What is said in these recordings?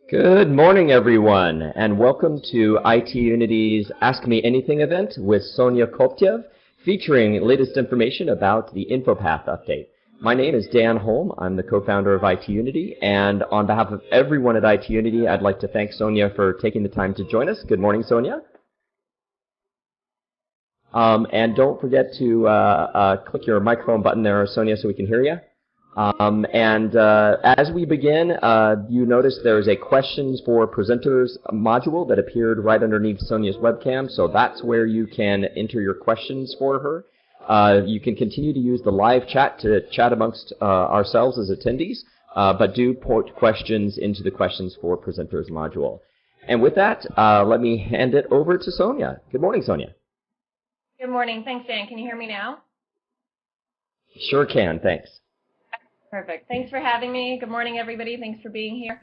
Good morning, everyone, and welcome to IT Unity's Ask Me Anything event with Sonya Koptyev, featuring latest information about the InfoPath update. My name is Dan Holm. I'm the co-founder of IT Unity, and on behalf of everyone at IT Unity, I'd like to thank Sonya for taking the time to join us. Good morning, Sonya. And don't forget to click your microphone button there, Sonya, so we can hear you. As we begin, you notice there's a questions for presenters module that appeared right underneath Sonia's webcam, so that's where you can enter your questions for her. You can continue to use the live chat to chat amongst ourselves as attendees, but do put questions into the questions for presenters module. And with that, let me hand it over to Sonya. Good morning, Sonya. Good morning. Thanks, Dan. Can you hear me now? Sure can. Thanks. Perfect. Thanks for having me. Good morning, everybody. Thanks for being here.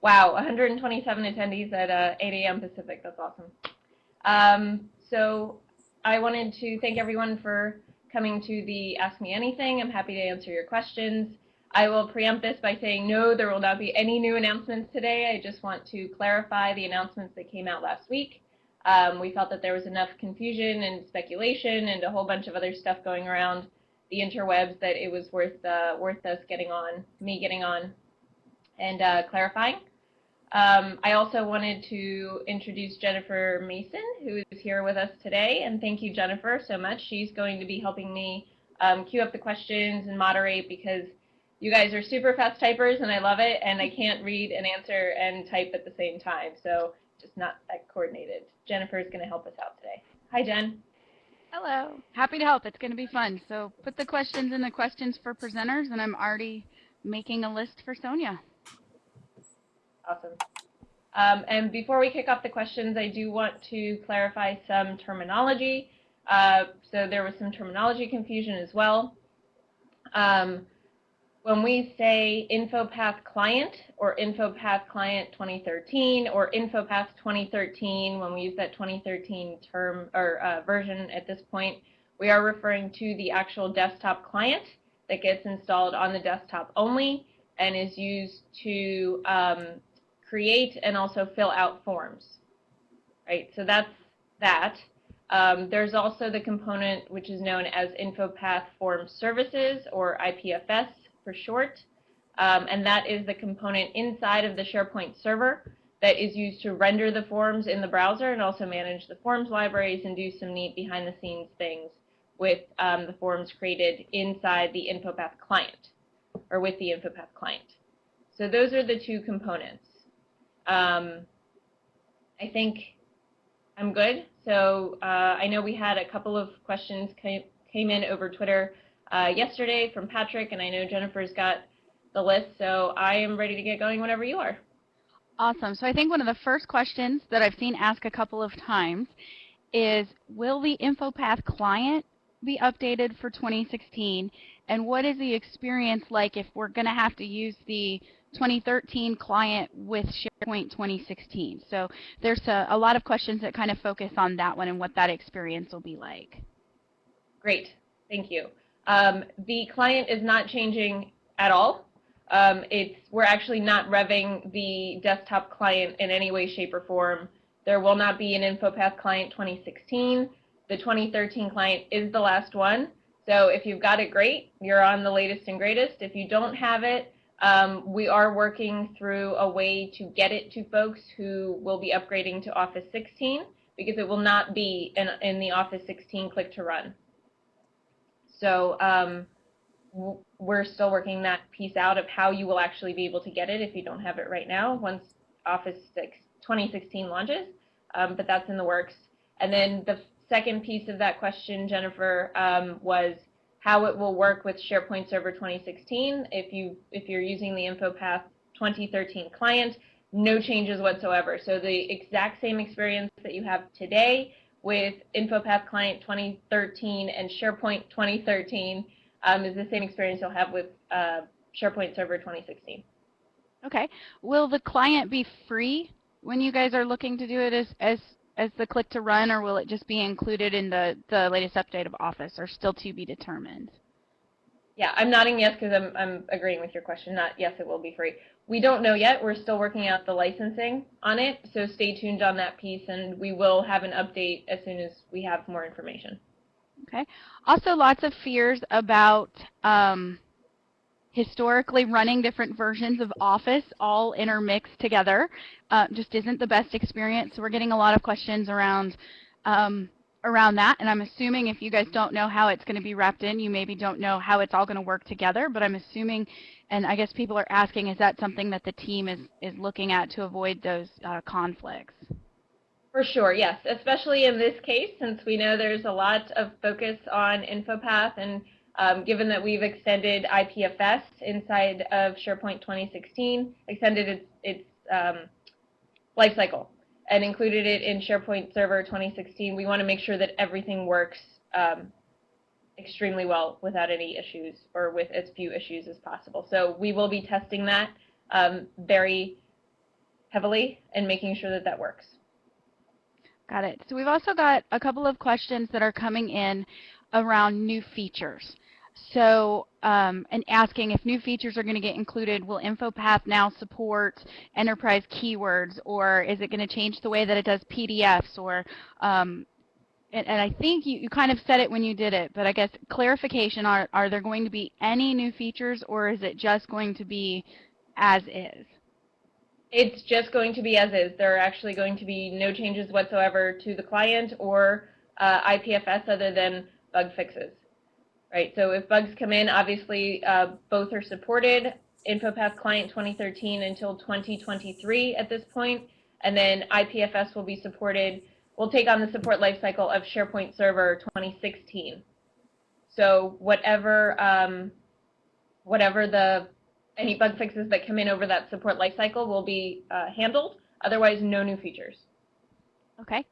Wow, 127 attendees at 8 a.m. Pacific. That's awesome. So I wanted to thank everyone for coming to the Ask Me Anything. I'm happy to answer your questions. I will preempt this by saying no, there will not be any new announcements today. I just want to clarify the announcements that came out last week. We felt that there was enough confusion and speculation and a whole bunch of other stuff going around the interwebs that it was worth us getting on, me getting on and clarifying. I also wanted to introduce Jennifer Mason, who is here with us today, and thank you, Jennifer, so much. She's going to be helping me queue up the questions and moderate, because you guys are super fast typers and I love it, and I can't read and answer and type at the same time, so just not that coordinated. Jennifer is going to help us out today. Hi, Jen. Hello. Happy to help. It's going to be fun. So put the questions in the questions for presenters, and I'm already making a list for Sonya. Awesome. And before we kick off the questions, I do want to clarify some terminology. So there was some terminology confusion as well. When we say InfoPath Client or InfoPath Client 2013 or InfoPath 2013, when we use that 2013 term or version at this point, we are referring to the actual desktop client that gets installed on the desktop only and is used to create and also fill out forms. Right, so that's that. There's also the component which is known as InfoPath Form Services, or IPFS for short, and that is the component inside of the SharePoint server that is used to render the forms in the browser and also manage the forms libraries and do some neat behind-the-scenes things with the forms created inside the InfoPath client, or with the InfoPath client. So those are the two components. I think I'm good. So I know we had a couple of questions came in over Twitter yesterday from Patrick, and I know Jennifer's got the list, so I am ready to get going whenever you are. Awesome. So I think one of the first questions that I've seen asked a couple of times is, will the InfoPath client be updated for 2016, and what is the experience like if we're going to have to use the 2013 client with SharePoint 2016? So there's a lot of questions that kind of focus on that one and what that experience will be like. Great. Thank you. The client is not changing at all. We're actually not revving the desktop client in any way, shape, or form. There will not be an InfoPath client 2016. The 2013 client is the last one. So if you've got it, great. You're on the latest and greatest. If you don't have it, we are working through a way to get it to folks who will be upgrading to Office 16, because it will not be in the Office 16 click to run. So we're still working that piece out of how you will actually be able to get it if you don't have it right now once Office 2016 launches, but that's in the works. And then the second piece of that question, Jennifer, was how it will work with SharePoint Server 2016. If you're using the InfoPath 2013 client, no changes whatsoever. So the exact same experience that you have today with InfoPath Client 2013 and SharePoint 2013 is the same experience you'll have with SharePoint Server 2016. Okay. Will the client be free when you guys are looking to do it as the click to run, or will it just be included in the latest update of Office, or still to be determined? Yeah, I'm nodding yes because I'm agreeing with your question, not yes, it will be free. We don't know yet. We're still working out the licensing on it, so stay tuned on that piece, and we will have an update as soon as we have more information. Okay. Also, lots of fears about historically running different versions of Office all intermixed together. Just isn't the best experience. So we're getting a lot of questions around around that, and I'm assuming if you guys don't know how it's going to be wrapped in, you maybe don't know how it's all going to work together, but I'm assuming, and I guess people are asking, is that something that the team is looking at to avoid those conflicts? For sure, yes, especially in this case, since we know there's a lot of focus on InfoPath, and given that we've extended IPFS inside of SharePoint 2016, extended its lifecycle, and included it in SharePoint Server 2016, we want to make sure that everything works extremely well without any issues, or with as few issues as possible. So we will be testing that very heavily and making sure that that works. Got it. So we've also got a couple of questions that are coming in around new features. So, and asking if new features are going to get included, will InfoPath now support enterprise keywords, or is it going to change the way that it does PDFs, or, and I think you kind of said it when you did it, but I guess clarification, are there going to be any new features, or is it just going to be as is? It's just going to be as is. There are actually going to be no changes whatsoever to the client or IPFS other than bug fixes. Right, so if bugs come in, obviously both are supported. InfoPath Client 2013 until 2023 at this point, and then IPFS will be supported. We'll take on the support lifecycle of SharePoint Server 2016. So whatever any bug fixes that come in over that support lifecycle will be handled. Otherwise, no new features. Okay.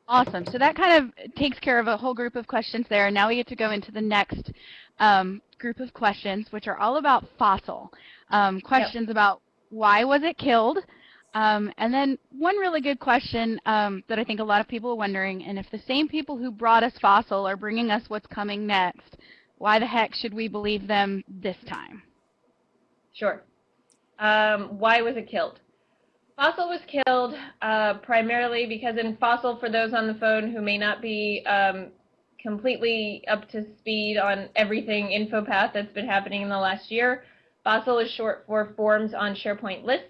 Awesome. So that kind of takes care of a whole group of questions there. Now we get to go into the next group of questions, which are all about Fossil. Questions about why was it killed? And then one really good question that I think a lot of people are wondering, and if the same people who brought us Fossil are bringing us what's coming next, why the heck should we believe them this time? Sure. Why was it killed? Fossil was killed primarily because in Fossil, for those on the phone who may not be completely up to speed on everything InfoPath that's been happening in the last year, Fossil is short for Forms on SharePoint Lists.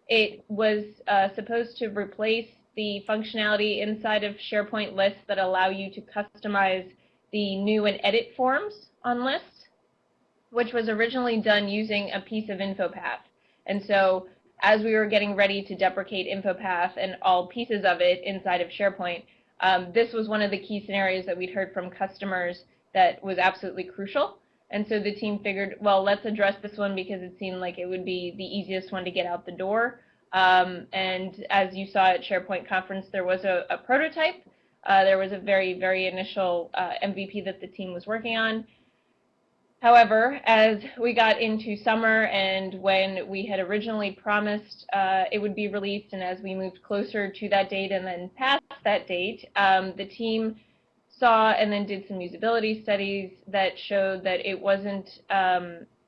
It was supposed to replace the functionality inside of SharePoint Lists that allow you to customize the new and edit forms on lists, which was originally done using a piece of InfoPath. And so as we were getting ready to deprecate InfoPath and all pieces of it inside of SharePoint, this was one of the key scenarios that we'd heard from customers that was absolutely crucial. And so the team figured, well, let's address this one because it seemed like it would be the easiest one to get out the door. And as you saw at SharePoint Conference, there was a prototype. There was a very, very initial MVP that the team was working on. However, as we got into summer and when we had originally promised it would be released, and as we moved closer to that date and then past that date, the team saw and then did some usability studies that showed that it wasn't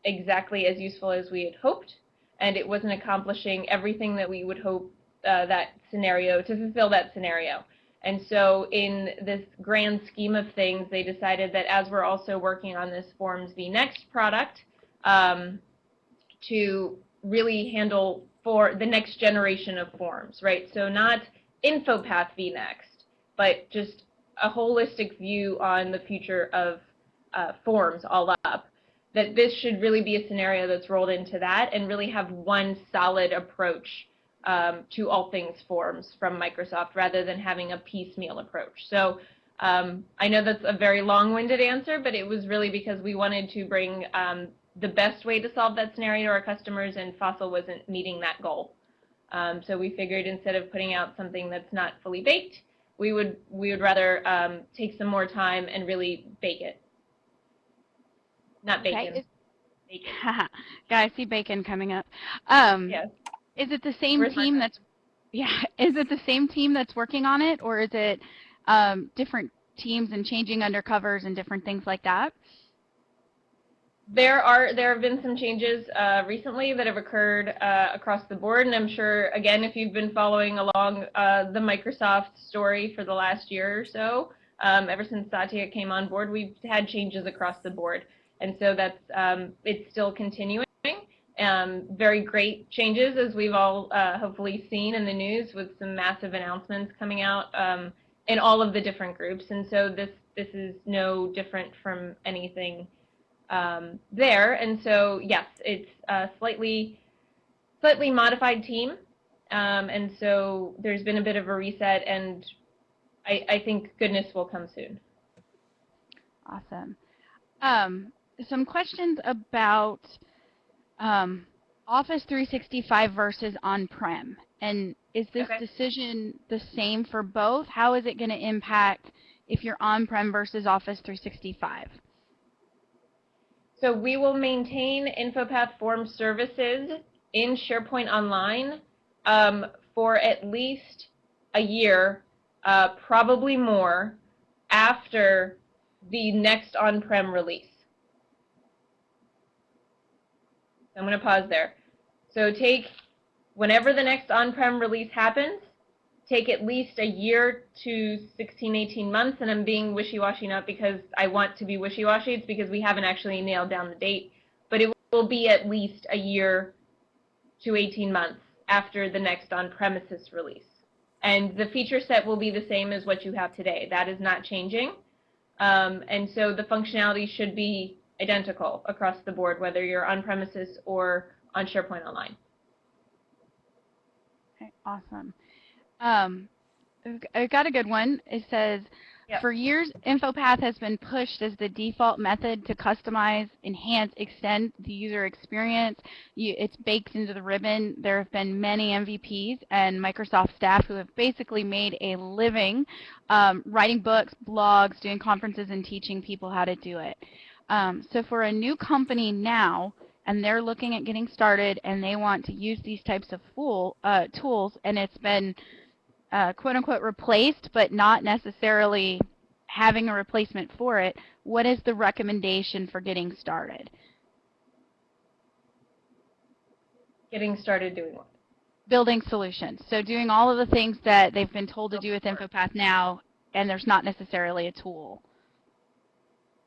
exactly as useful as we had hoped, and it wasn't accomplishing everything that we would hope that scenario to fulfill that scenario. And so in this grand scheme of things, they decided that as we're also working on this Forms vNext product, to really handle for the next generation of forms, right? So not InfoPath vNext, but just a holistic view on the future of forms all up, that this should really be a scenario that's rolled into that and really have one solid approach to all things forms from Microsoft rather than having a piecemeal approach. So I know that's a very long-winded answer, but it was really because we wanted to bring the best way to solve that scenario to our customers, and Fossil wasn't meeting that goal. So we figured instead of putting out something that's not fully baked, we would rather take some more time and really bake it. Not bacon. Okay. Bacon. Guys, see bacon coming up. Yes. Is it the same team that's is it the same team that's working on it, or is it different teams and changing undercovers and different things like that? There have been some changes recently that have occurred across the board, and I'm sure, again, if you've been following along the Microsoft story for the last year or so, ever since Satya came on board, we've had changes across the board, and so that's it's still continuing. Very great changes, as we've all hopefully seen in the news, with some massive announcements coming out in all of the different groups, and so this is no different from anything there. And so yes, it's a slightly modified team, and so there's been a bit of a reset, and I think goodness will come soon. Awesome. Some questions about Office 365 versus on-prem, and is this decision the same for both? How is it going to impact if you're on-prem versus Office 365? So we will maintain InfoPath form services in SharePoint Online for at least a year, probably more, after the next on-prem release. I'm going to pause there. So whenever the next on-prem release happens, take at least a year to 16, 18 months, and I'm being wishy-washy not because I want to be wishy-washy, it's because we haven't actually nailed down the date, but it will be at least a year to 18 months after the next on-premises release. And the feature set will be the same as what you have today. That is not changing, and so the functionality should be identical across the board, whether you're on-premises or on SharePoint Online. Okay, awesome. I've got a good one. It says, yep. For years, InfoPath has been pushed as the default method to customize, enhance, extend the user experience. It's baked into the ribbon. There have been many MVPs and Microsoft staff who have basically made a living writing books, blogs, doing conferences, and teaching people how to do it. So for a new company now, and they're looking at getting started, and they want to use these types of tools, and it's been quote-unquote replaced, but not necessarily having a replacement for it, what is the recommendation for getting started? Getting started doing what? Building solutions. So doing all of the things that they've been told to do with InfoPath now, and there's not necessarily a tool.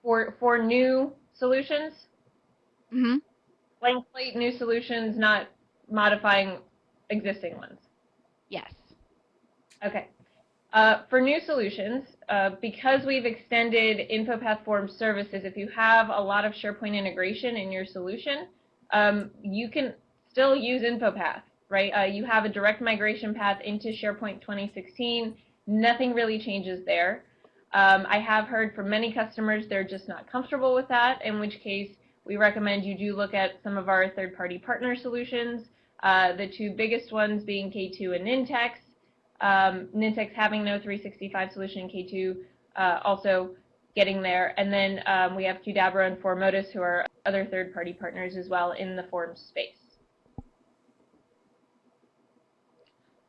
For new solutions? Mm-hmm. Blank slate, new solutions, not modifying existing ones? Yes. Okay. For new solutions, because we've extended InfoPath form services, if you have a lot of SharePoint integration in your solution, you can still use InfoPath, right? You have a direct migration path into SharePoint 2016. Nothing really changes there. I have heard from many customers they're just not comfortable with that, in which case we recommend you do look at some of our third-party partner solutions, the two biggest ones being K2 and Nintex. Nintex having no 365 solution, K2 also getting there. And then we have Qdabra and Formotus, who are other third-party partners as well in the forms space.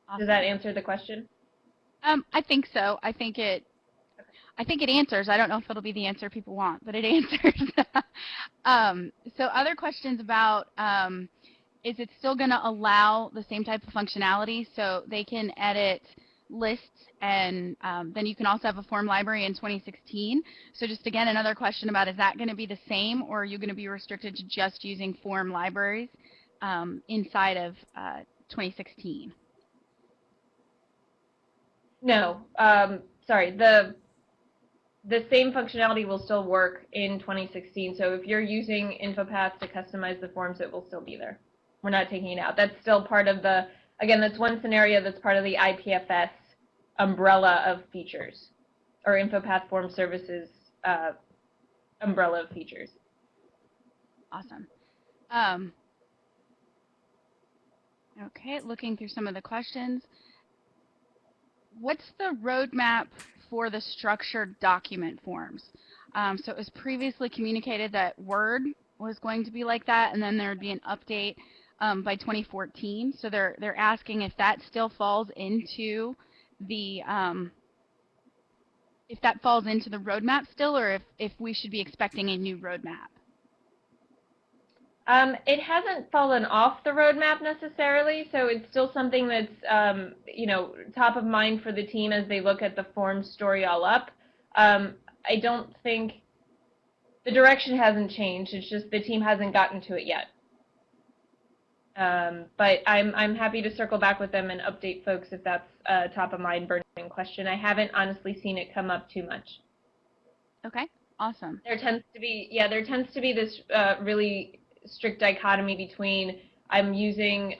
Awesome. Does that answer the question? I think so. I think it answers. I don't know if it'll be the answer people want, but it answers. So other questions about is it still going to allow the same type of functionality, so they can edit lists, and then you can also have a form library in 2016. So just again, another question about, is that going to be the same, or are you going to be restricted to just using form libraries inside of 2016? No. Sorry. The same functionality will still work in 2016. So if you're using InfoPath to customize the forms, it will still be there. We're not taking it out. That's still part of the, again, that's one scenario that's part of the IPFS umbrella of features, or InfoPath Form Services umbrella of features. Awesome. Okay, looking through some of the questions. What's the roadmap for the structured document forms? So it was previously communicated that Word was going to be like that, and then there would be an update by 2014. So they're asking if that still falls into the roadmap still, or if we should be expecting a new roadmap. It hasn't fallen off the roadmap necessarily, so it's still something that's top of mind for the team as they look at the forms story all up. I don't think the direction hasn't changed. It's just the team hasn't gotten to it yet. But I'm happy to circle back with them and update folks if that's a top of mind burning question. I haven't honestly seen it come up too much. Okay, awesome. There tends to be this really strict dichotomy between I'm using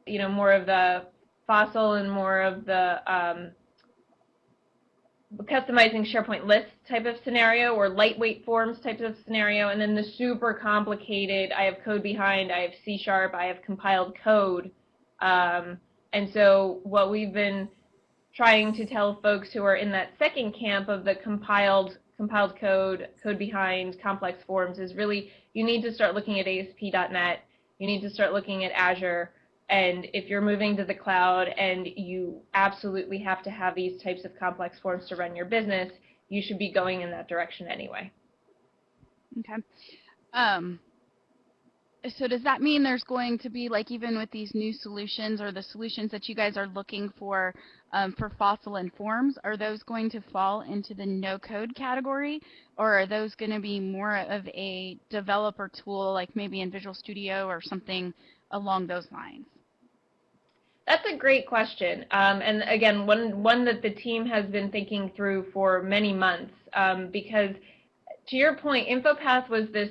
more of the fossil and more of the customizing SharePoint list type of scenario or lightweight forms type of scenario, and then the super complicated, I have code behind, I have C#, I have compiled code. And so what we've been trying to tell folks who are in that second camp of the compiled code, code behind, complex forms is really you need to start looking at ASP.NET, you need to start looking at Azure, and if you're moving to the cloud and you absolutely have to have these types of complex forms to run your business, you should be going in that direction anyway. Okay. So does that mean there's going to be, like, even with these new solutions or the solutions that you guys are looking for fossil and forms, are those going to fall into the no-code category, or are those going to be more of a developer tool, like maybe in Visual Studio or something along those lines? That's a great question, and again, one that the team has been thinking through for many months, because to your point, InfoPath was this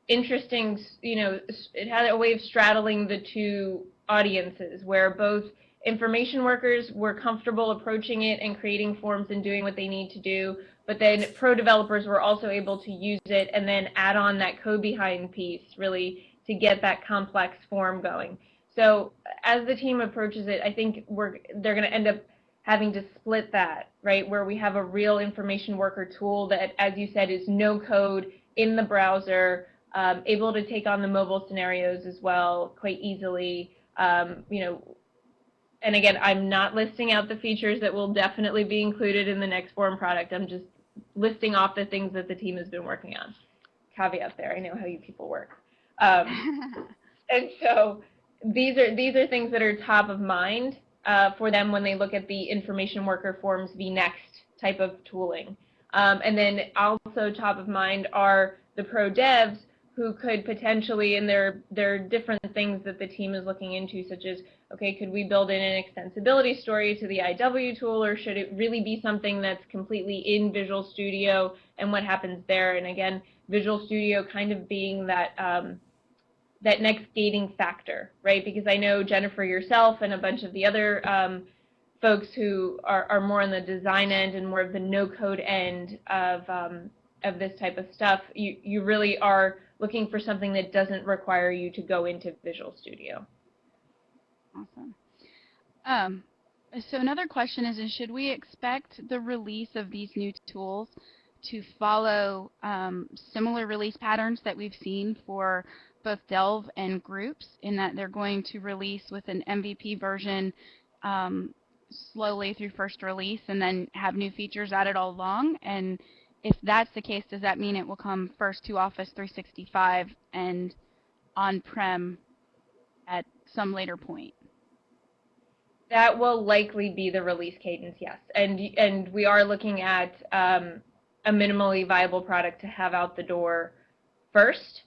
interesting, it had a way of straddling the two audiences where both information workers were comfortable approaching it and creating forms and doing what they need to do, but then pro developers were also able to use it and then add on that code behind piece really to get that complex form going. So as the team approaches it, I think they're going to end up having to split that, right, where we have a real information worker tool that, as you said, is no code in the browser, able to take on the mobile scenarios as well quite easily. And again, I'm not listing out the features that will definitely be included in the next form product. I'm just listing off the things that the team has been working on. Caveat there, I know how you people work. And so these are things that are top of mind for them when they look at the information worker forms v next type of tooling. And then also top of mind are the pro devs who could potentially, and there are different things that the team is looking into, such as, okay, could we build in an extensibility story to the IW tool, or should it really be something that's completely in Visual Studio, and what happens there? And again, Visual Studio kind of being that that next gating factor, right? Because I know Jennifer, yourself, and a bunch of the other folks who are more on the design end and more of the no-code end of this type of stuff, you really are looking for something that doesn't require you to go into Visual Studio. Awesome. So another question is should we expect the release of these new tools to follow similar release patterns that we've seen for both Delve and Groups, in that they're going to release with an MVP version slowly through first release and then have new features added all along? And if that's the case, does that mean it will come first to Office 365 and on-prem at some later point? That will likely be the release cadence, yes. And we are looking at a minimally viable product to have out the door first.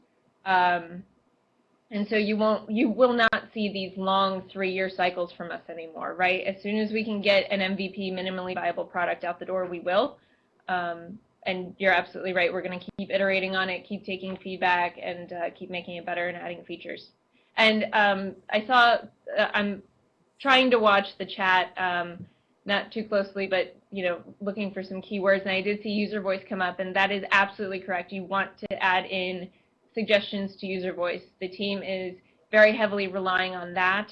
And so you will not see these long 3-year cycles from us anymore, right? As soon as we can get an MVP minimally viable product out the door, we will. And you're absolutely right. We're going to keep iterating on it, keep taking feedback, and keep making it better and adding features. And I saw, I'm trying to watch the chat, not too closely, but looking for some keywords, and I did see user voice come up, and that is absolutely correct. You want to add in suggestions to user voice. The team is very heavily relying on that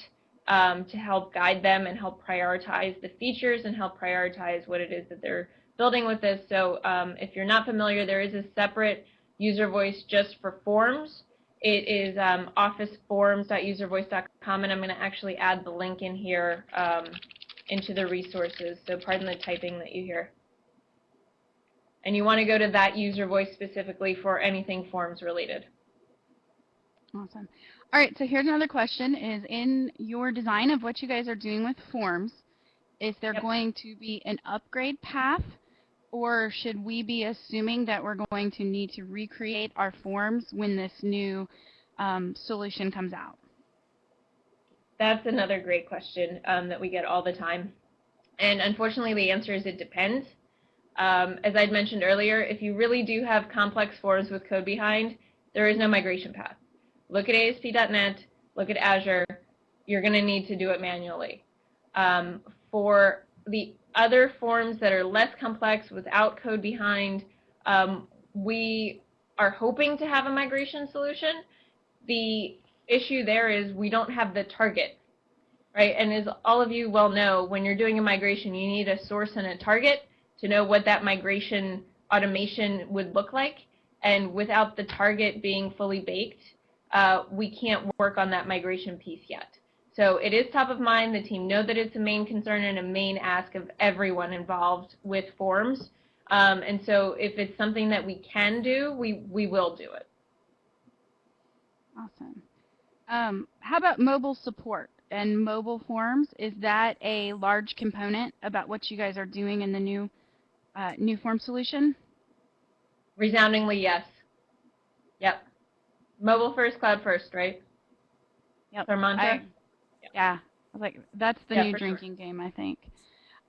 to help guide them and help prioritize the features and help prioritize what it is that they're building with this. So if you're not familiar, there is a separate user voice just for forms. It is officeforms.uservoice.com, and I'm going to actually add the link in here into the resources, so pardon the typing that you hear. And you want to go to that user voice specifically for anything forms related. Awesome. All right, so here's another question, is in your design of what you guys are doing with forms, is there Yep. going to be an upgrade path, or should we be assuming that we're going to need to recreate our forms when this new solution comes out? That's another great question that we get all the time. And unfortunately, the answer is it depends. As I'd mentioned earlier, if you really do have complex forms with code behind, there is no migration path. Look at ASP.NET, look at Azure, you're going to need to do it manually. For the other forms that are less complex without code behind, we are hoping to have a migration solution. The issue there is we don't have the target, right? And as all of you well know, when you're doing a migration, you need a source and a target to know what that migration automation would look like. And without the target being fully baked, we can't work on that migration piece yet. So it is top of mind. The team know that it's a main concern and a main ask of everyone involved with forms. And so if it's something that we can do, we will do it. Awesome. How about mobile support and mobile forms? Is that a large component about what you guys are doing in the new form solution? Resoundingly yes. Yep. Mobile first, cloud first, right? Yep. Our mantra? Yep. Yeah. I was like, that's the new drinking game, I think.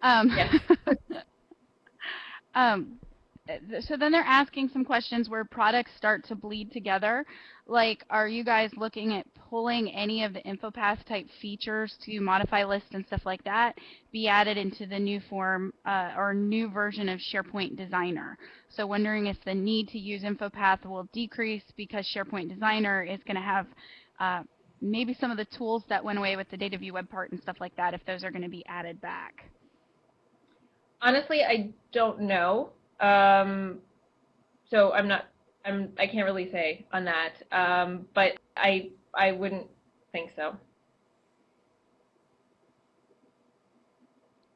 Yes. So then they're asking some questions where products start to bleed together. Like, are you guys looking at pulling any of the InfoPath type features to modify lists and stuff like that be added into the new form or new version of SharePoint Designer? So wondering if the need to use InfoPath will decrease because SharePoint Designer is going to have maybe some of the tools that went away with the data view web part and stuff like that, if those are going to be added back. Honestly, I don't know. So I can't really say on that. But I wouldn't think so.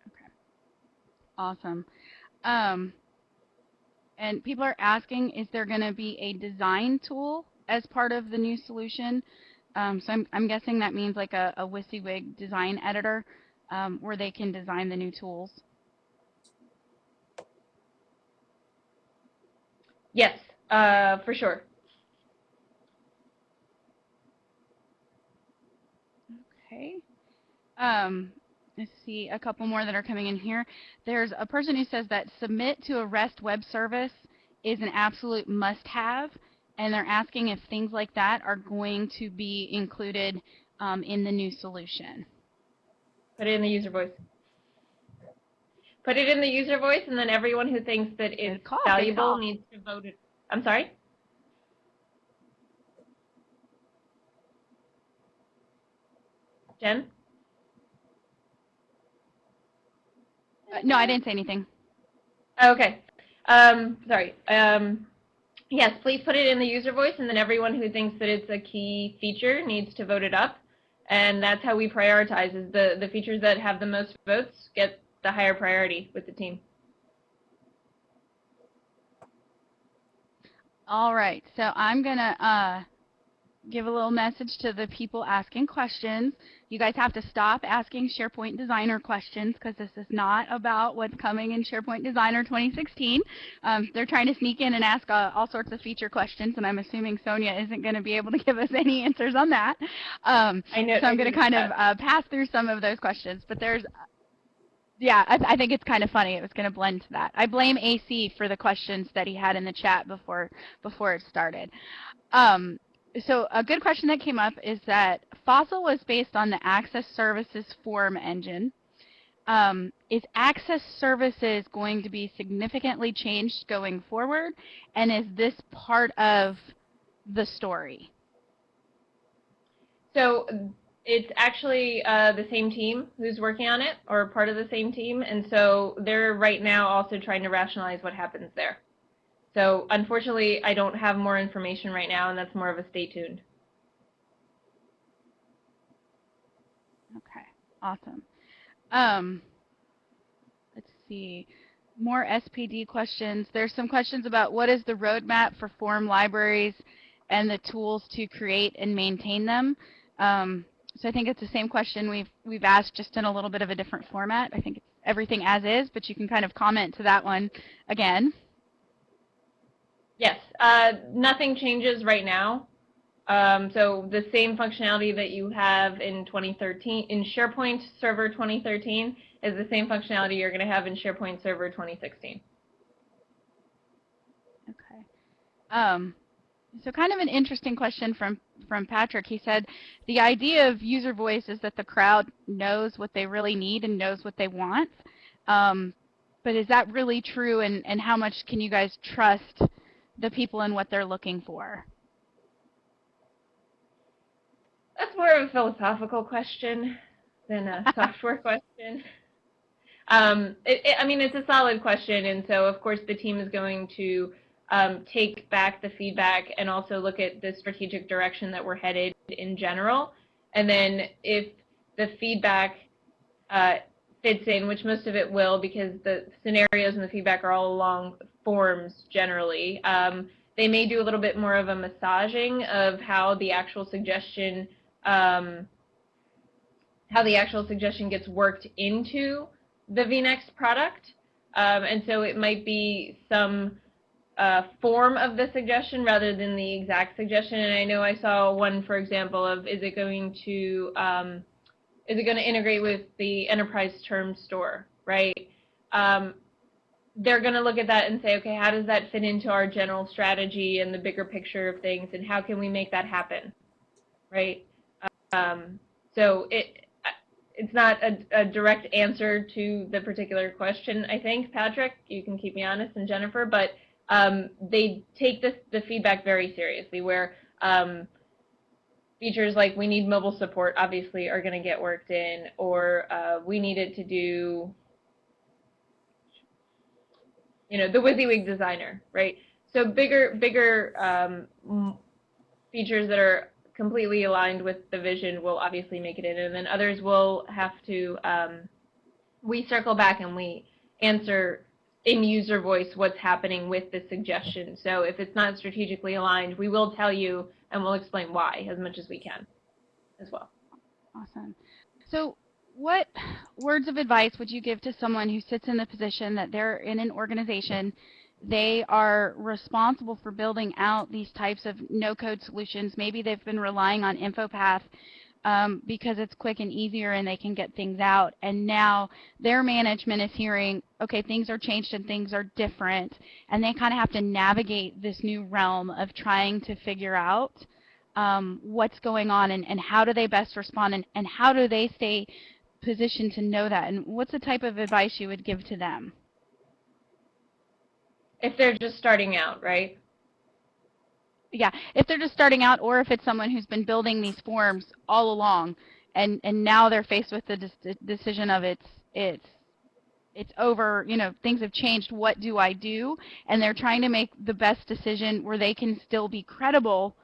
Okay. Awesome. And people are asking, is there going to be a design tool as part of the new solution? So I'm guessing that means like a WYSIWYG design editor where they can design the new tools. Yes, for sure. Okay. Let's see a couple more that are coming in here. There's a person who says that submit to a REST web service is an absolute must-have, and they're asking if things like that are going to be included in the new solution. Put it in the user voice. Put it in the user voice, and then everyone who thinks that it's valuable needs to vote it. I'm sorry? Jen? No, I didn't say anything. Okay. Sorry. Yes, please put it in the user voice, and then everyone who thinks that it's a key feature needs to vote it up. And that's how we prioritize, is the features that have the most votes get the higher priority with the team. All right, so I'm going to give a little message to the people asking questions. You guys have to stop asking SharePoint Designer questions because this is not about what's coming in SharePoint Designer 2016. They're trying to sneak in and ask all sorts of feature questions, and I'm assuming Sonya isn't going to be able to give us any answers on that. I know, so I'm going to kind of pass through some of those questions, but there's yeah, I think it's kind of funny. It was going to blend to that. I blame AC for the questions that he had in the chat before it started. So a good question that came up is that Fossil was based on the Access Services form engine. Is Access Services going to be significantly changed going forward? And is this part of the story? So it's actually the same team who's working on it, or part of the same team. And so they're right now also trying to rationalize what happens there. So unfortunately, I don't have more information right now, and that's more of a stay tuned. Okay, awesome. Let's see, more SPD questions. There's some questions about what is the roadmap for form libraries and the tools to create and maintain them. So I think it's the same question we've asked, just in a little bit of a different format. I think it's everything as is, but you can kind of comment to that one again. Yes, nothing changes right now. So the same functionality that you have in 2013, in SharePoint Server 2013, is the same functionality you're going to have in SharePoint Server 2016. Okay. So kind of an interesting question from Patrick. He said, the idea of user voice is that the crowd knows what they really need and knows what they want. But is that really true, and how much can you guys trust the people and what they're looking for? That's more of a philosophical question than a software question. I mean, it's a solid question, and so of course the team is going to take back the feedback and also look at the strategic direction that we're headed in general. And then if the feedback fits in, which most of it will, because the scenarios and the feedback are all along forms generally, they may do a little bit more of a massaging of how the actual suggestion gets worked into the vNext product. And so it might be some form of the suggestion rather than the exact suggestion. And I know I saw one, for example, of is it going to integrate with the enterprise term store, right? They're going to look at that and say, okay, how does that fit into our general strategy and the bigger picture of things, and how can we make that happen, right? So it's not a direct answer to the particular question, I think, Patrick. You can keep me honest, and Jennifer, but they take the feedback very seriously, where features like we need mobile support obviously are going to get worked in, or we need it to do, the WYSIWYG designer, right? So bigger features that are completely aligned with the vision will obviously make it in, and then others will have to, we circle back and we answer in user voice what's happening with the suggestion. So if it's not strategically aligned, we will tell you and we'll explain why as much as we can as well. Awesome. So what words of advice would you give to someone who sits in the position that they're in an organization, they are responsible for building out these types of no-code solutions? Maybe they've been relying on InfoPath because it's quick and easier and they can get things out, and now their management is hearing, okay, things are changed and things are different, and they kind of have to navigate this new realm of trying to figure out what's going on, and how do they best respond, and how do they stay positioned to know that, and what's the type of advice you would give to them? If they're just starting out, right? Yeah, if they're just starting out, or if it's someone who's been building these forms all along, and now they're faced with the decision of it's over, things have changed, what do I do? And they're trying to make the best decision where they can still be credible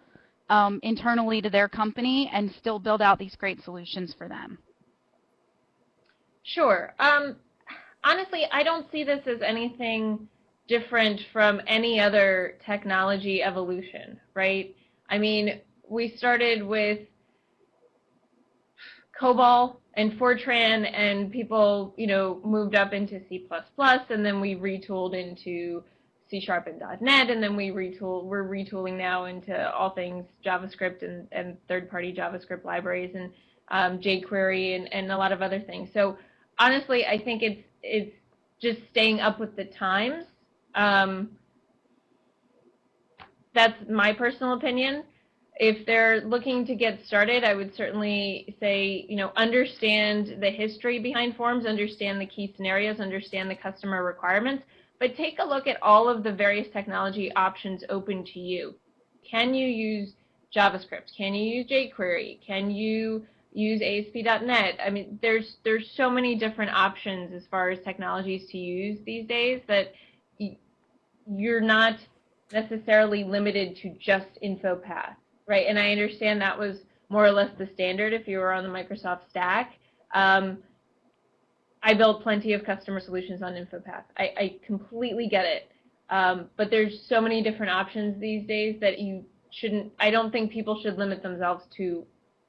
internally to their company and still build out these great solutions for them. Sure. Honestly, I don't see this as anything different from any other technology evolution, right? I mean, we started with COBOL and Fortran, and people, moved up into C++, and then we retooled into C# and .NET, and then we're retooling now into all things JavaScript and third-party JavaScript libraries and jQuery and a lot of other things. So honestly, I think it's just staying up with the times. That's my personal opinion. If they're looking to get started, I would certainly say, understand the history behind forms, understand the key scenarios, understand the customer requirements, but take a look at all of the various technology options open to you. Can you use JavaScript? Can you use jQuery? Can you use ASP.NET? I mean, there's so many different options as far as technologies to use these days that you're not necessarily limited to just InfoPath, right? And I understand that was more or less the standard if you were on the Microsoft stack. I built plenty of customer solutions on InfoPath. I completely get it. But there's so many different options these days that I don't think people should limit themselves to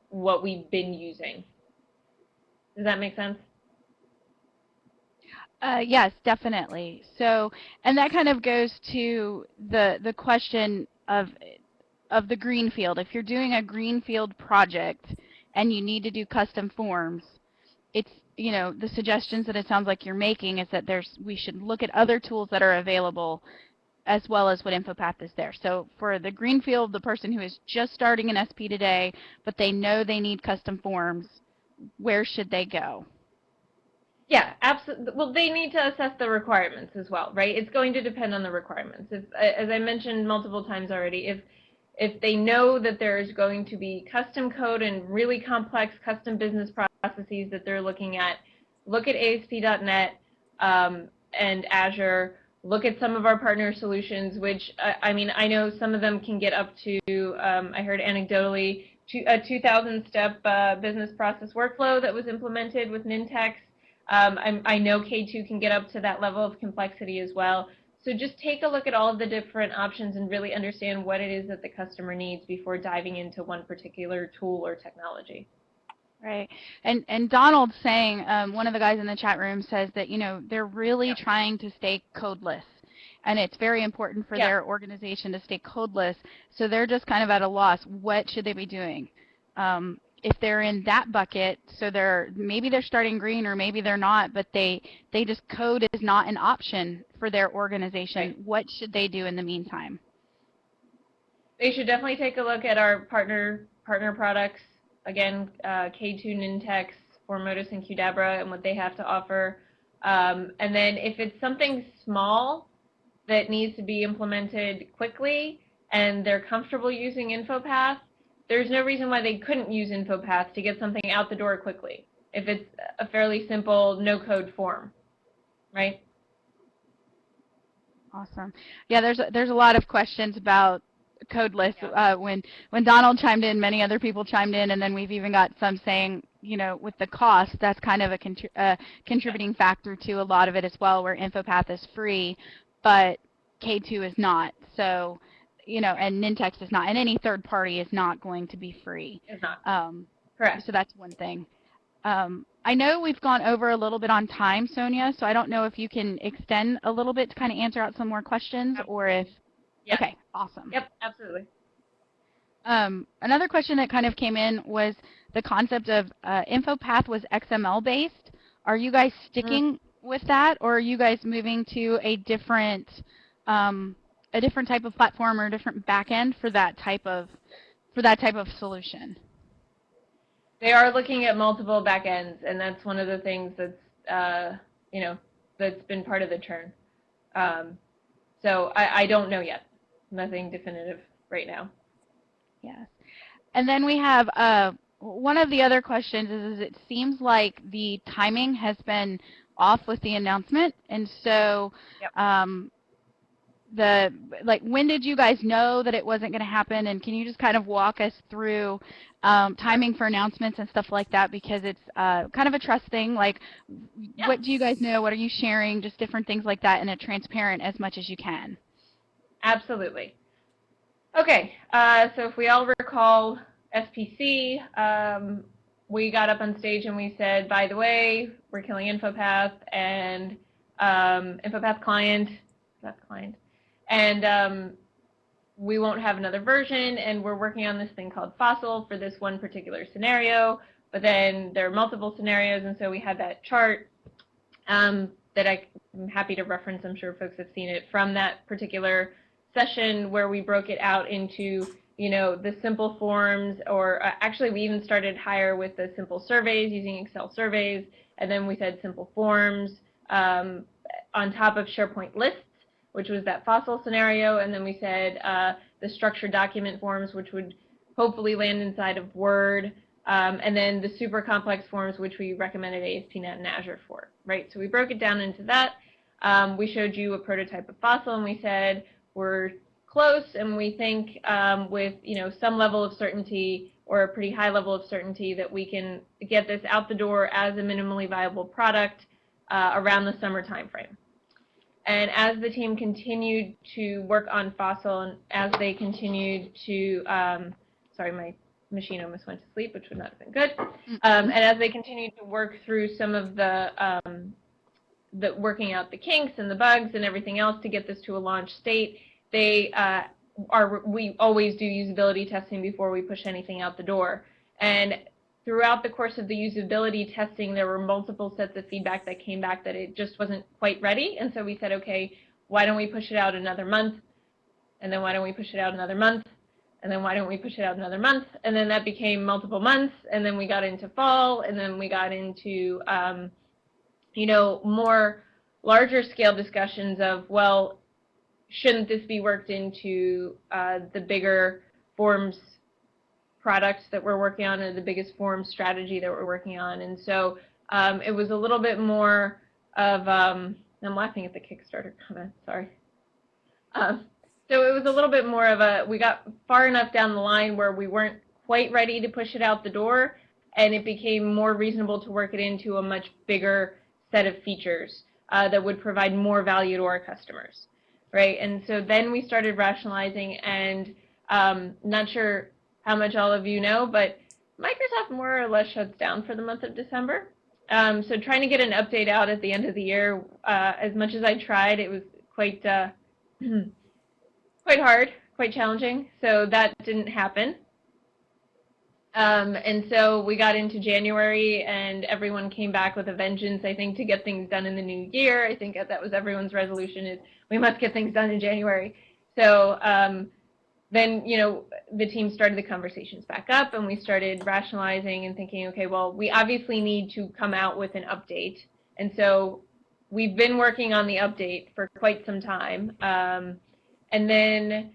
what we've been using. Does that make sense? Yes, definitely. So, and that kind of goes to the question of the greenfield. If you're doing a greenfield project and you need to do custom forms, it's, you know, the suggestions that it sounds like you're making is that we should look at other tools that are available as well as what InfoPath is there. So for the greenfield, the person who is just starting an SP today, but they know they need custom forms, where should they go? Yeah, absolutely. Well, they need to assess the requirements as well, right? It's going to depend on the requirements. If, as I mentioned multiple times already, if they know that there's going to be custom code and really complex custom business processes that they're looking at, look at ASP.NET and Azure. Look at some of our partner solutions, which, I mean, I know some of them can get up to, I heard anecdotally, a 2,000-step business process workflow that was implemented with Nintex. I know K2 can get up to that level of complexity as well. So just take a look at all of the different options and really understand what it is that the customer needs before diving into one particular tool or technology. Right. And Donald's saying, one of the guys in the chat room says that, you know, they're really trying to stay codeless. And it's very important for their organization to stay codeless. So they're just kind of at a loss. What should they be doing? If they're in that bucket, so maybe they're starting green or maybe they're not, but they just code is not an option for their organization. Right. What should they do in the meantime? They should definitely take a look at our partner products. Again, K2, Nintex, Formotus, and Qdabra, and what they have to offer. And then if it's something small that needs to be implemented quickly and they're comfortable using InfoPath, there's no reason why they couldn't use InfoPath to get something out the door quickly if it's a fairly simple no-code form, right? Awesome. Yeah, there's a lot of questions about codeless. When Donald chimed in, many other people chimed in, and then we've even got some saying, you know, with the cost, that's kind of a contributing factor to a lot of it as well, where InfoPath is free, but K2 is not. So, you know, and Nintex is not, and any third party is not going to be free. It's not. Correct. So that's one thing. I know we've gone over a little bit on time, Sonya, so I don't know if you can extend a little bit to kind of answer out some more questions, or if... Yes. Okay, awesome. Yep, absolutely. Another question that kind of came in was the concept of InfoPath was XML-based. Are you guys sticking with that, or are you guys moving to a different type of platform or a different backend for that type of solution? They are looking at multiple backends, and that's one of the things that's you know, that's been part of the churn. So I don't know yet. Nothing definitive right now. Yes. And then we have one of the other questions is it seems like the timing has been off with the announcement, and so when did you guys know that it wasn't going to happen, and can you just kind of walk us through timing for announcements and stuff like that, because it's kind of a trust thing, like what do you guys know, what are you sharing, just different things like that, and it transparent as much as you can. Absolutely. Okay, so if we all recall SPC, we got up on stage and we said, by the way, we're killing InfoPath and InfoPath client, and we won't have another version, and we're working on this thing called Fossil for this one particular scenario, but then there are multiple scenarios, and so we had that chart that I'm happy to reference. I'm sure folks have seen it from that particular session where we broke it out into, you know, the simple forms, or actually we even started higher with the simple surveys using Excel surveys, and then we said simple forms on top of SharePoint lists, which was that Fossil scenario, and then we said the structured document forms, which would hopefully land inside of Word, and then the super complex forms, which we recommended ASP.NET and Azure for, right? So we broke it down into that. We showed you a prototype of Fossil, and we said we're close, and we think with, you know, some level of certainty or a pretty high level of certainty that we can get this out the door as a minimally viable product around the summer timeframe. And as the team continued to work on Fossil, and as they continued to, sorry, my machine almost went to sleep, which would not have been good. And as they continued to work through some of the working out the kinks and the bugs and everything else to get this to a launch state, we always do usability testing before we push anything out the door. And throughout the course of the usability testing, there were multiple sets of feedback that came back that it just wasn't quite ready. And so we said, okay, why don't we push it out another month? And then why don't we push it out another month? And then why don't we push it out another month? And then that became multiple months. And then we got into fall. And then we got into, more larger scale discussions of, well, shouldn't this be worked into the bigger forms products that we're working on, or the biggest form strategy that we're working on? And so it was a little bit more of, I'm laughing at the Kickstarter comment, sorry. So it was a little bit more of we got far enough down the line where we weren't quite ready to push it out the door, and it became more reasonable to work it into a much bigger set of features that would provide more value to our customers, right? And so then we started rationalizing, and not sure how much all of you know, but Microsoft more or less shuts down for the month of December. So trying to get an update out at the end of the year, as much as I tried, it was quite quite hard, quite challenging. So that didn't happen. And so we got into January, and everyone came back with a vengeance, I think, to get things done in the new year. I think that was everyone's resolution, is we must get things done in January. So then, the team started the conversations back up, and we started rationalizing and thinking, okay, well, we obviously need to come out with an update. And so we've been working on the update for quite some time. And then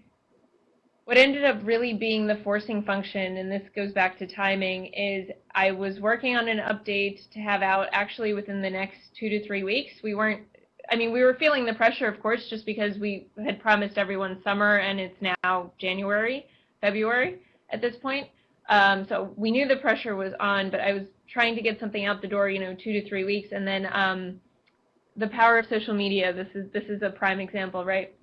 what ended up really being the forcing function, and this goes back to timing, is I was working on an update to have out actually within the next 2 to 3 weeks. We were feeling the pressure, of course, just because we had promised everyone summer, and it's now February at this point. So we knew the pressure was on, but I was trying to get something out the door, 2 to 3 weeks. And then the power of social media, this is a prime example, right?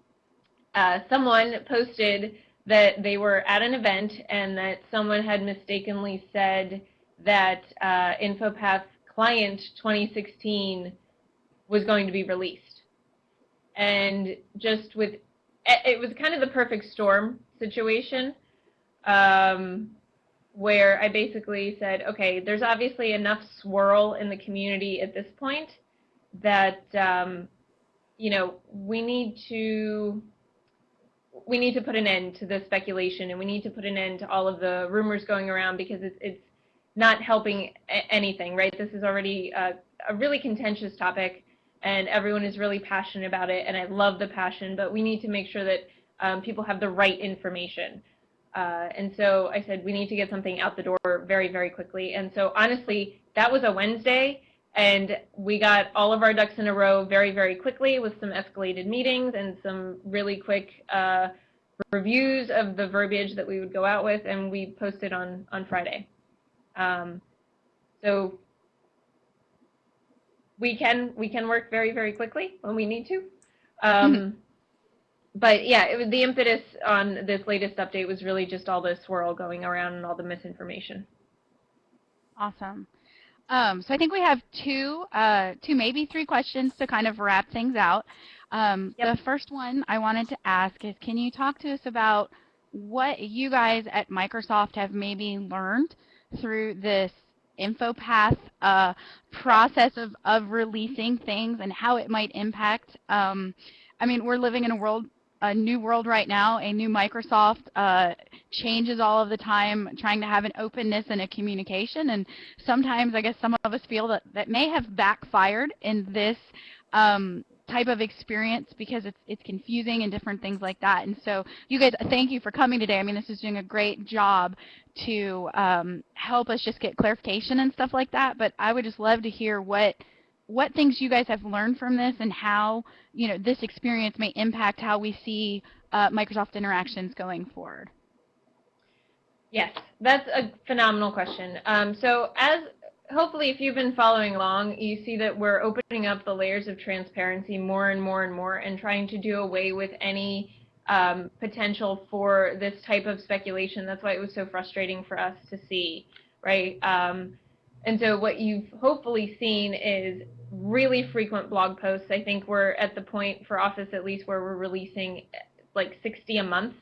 Someone posted that they were at an event, and that someone had mistakenly said that InfoPath Client 2016 was going to be released. And it was kind of the perfect storm situation, where I basically said, okay, there's obviously enough swirl in the community at this point that, we need to put an end to the speculation, and we need to put an end to all of the rumors going around, because it's not helping anything, right? This is already a really contentious topic, and everyone is really passionate about it, and I love the passion, but we need to make sure that people have the right information. And so I said, we need to get something out the door very, very quickly. And so honestly, that was a Wednesday, and we got all of our ducks in a row very, very quickly, with some escalated meetings and some really quick reviews of the verbiage that we would go out with, and we posted on Friday. So we can work very, very quickly when we need to. But yeah, the impetus on this latest update was really just all the swirl going around and all the misinformation. Awesome. So I think we have two, maybe three questions to kind of wrap things out. Yep. The first one I wanted to ask is, can you talk to us about what you guys at Microsoft have maybe learned through this InfoPath process of releasing things, and how it might impact? We're living in a new world right now. A new Microsoft changes all of the time, trying to have an openness and a communication. And sometimes I guess some of us feel that may have backfired in this type of experience, because it's confusing and different things like that. And so you guys, thank you for coming today. This is doing a great job to help us just get clarification and stuff like that. But I would just love to hear what things you guys have learned from this, and how this experience may impact how we see Microsoft interactions going forward. Yes, that's a phenomenal question. So as hopefully if you've been following along, you see that we're opening up the layers of transparency more and more and more and trying to do away with any potential for this type of speculation. That's why it was so frustrating for us to see, right? And so what you've hopefully seen is really frequent blog posts. I think we're at the point for Office at least where we're releasing like 60 a month,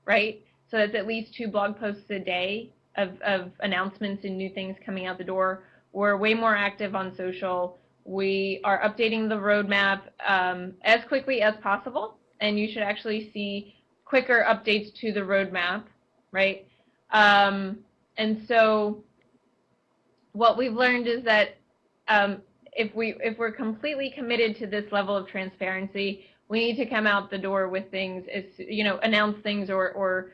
right? So that's at least 2 blog posts a day of announcements and new things coming out the door. We're way more active on social. We are updating the roadmap as quickly as possible, and you should actually see quicker updates to the roadmap, right? And so what we've learned is that if we're completely committed to this level of transparency, we need to come out the door with things, as announce things or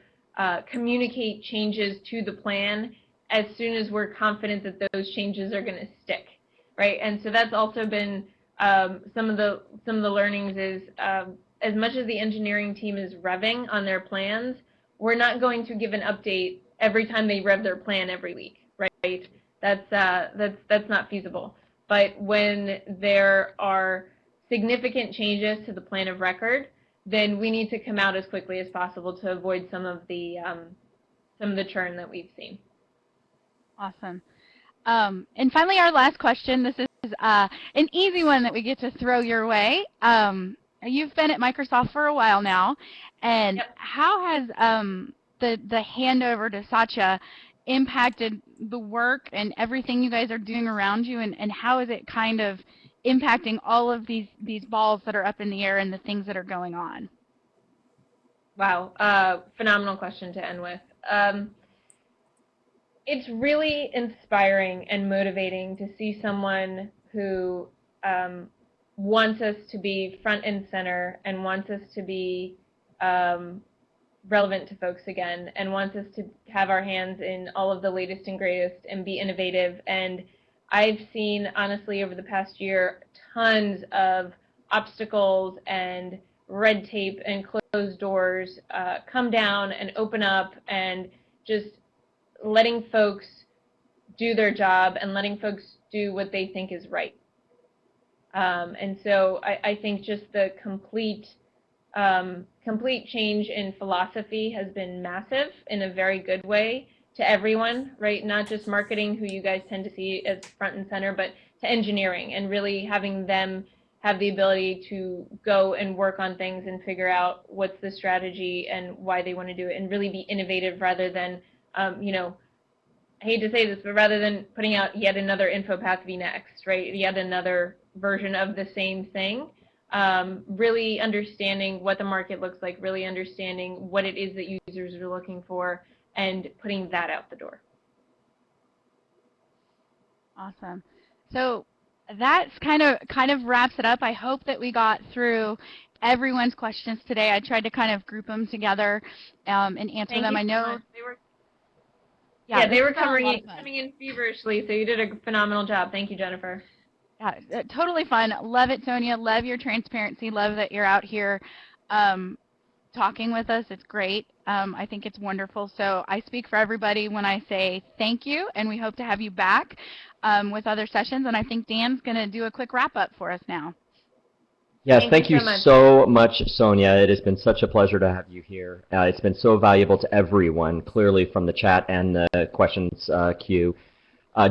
communicate changes to the plan as soon as we're confident that those changes are going to stick, right? And so that's also been some of the learnings is as much as the engineering team is revving on their plans, we're not going to give an update every time they rev their plan every week, right? That's not feasible. But when there are significant changes to the plan of record, then we need to come out as quickly as possible to avoid some of the churn that we've seen. Awesome. And finally, our last question. This is an easy one that we get to throw your way. You've been at Microsoft for a while now, and Yep. how has the handover to Satya impacted the work and everything you guys are doing around you, and how is it kind of impacting all of these balls that are up in the air and the things that are going on? Wow, phenomenal question to end with. It's really inspiring and motivating to see someone who wants us to be front and center and wants us to be relevant to folks again and wants us to have our hands in all of the latest and greatest and be innovative. And I've seen, honestly, over the past year, tons of obstacles and red tape and closed doors come down and open up, and just letting folks do their job and letting folks do what they think is right. And so I think just the complete change in philosophy has been massive in a very good way to everyone, right? Not just marketing, who you guys tend to see as front and center, but to engineering, and really having them have the ability to go and work on things and figure out what's the strategy and why they want to do it, and really be innovative rather than, I hate to say this, but rather than putting out yet another InfoPath vNext, right? Yet another version of the same thing. Really understanding what the market looks like, really understanding what it is that users are looking for, and putting that out the door. Awesome. So that's kind of wraps it up. I hope that we got through everyone's questions today. I tried to kind of group them together and answer them. I know they were coming in feverishly, so you did a phenomenal job. Thank you, Jennifer. Yeah, totally fun. Love it, Sonya. Love your transparency. Love that you're out here talking with us. It's great. I think it's wonderful. So I speak for everybody when I say thank you, and we hope to have you back with other sessions. And I think Dan's going to do a quick wrap-up for us now. Yes, thank you so much, Sonya. It has been such a pleasure to have you here. It's been so valuable to everyone, clearly from the chat and the questions queue.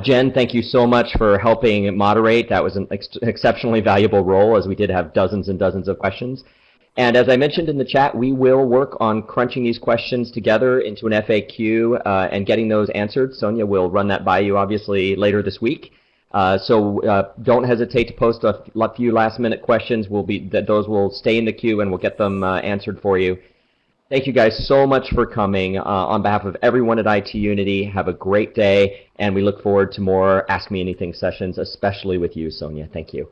Jen, thank you so much for helping moderate. That was an exceptionally valuable role, as we did have dozens and dozens of questions. And as I mentioned in the chat, we will work on crunching these questions together into an FAQ and getting those answered. Sonya will run that by you, obviously, later this week. So don't hesitate to post a few last-minute questions. Those will stay in the queue, and we'll get them answered for you. Thank you guys so much for coming. On behalf of everyone at IT Unity, have a great day, and we look forward to more Ask Me Anything sessions, especially with you, Sonya. Thank you.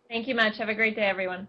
Thank you much. Have a great day, everyone.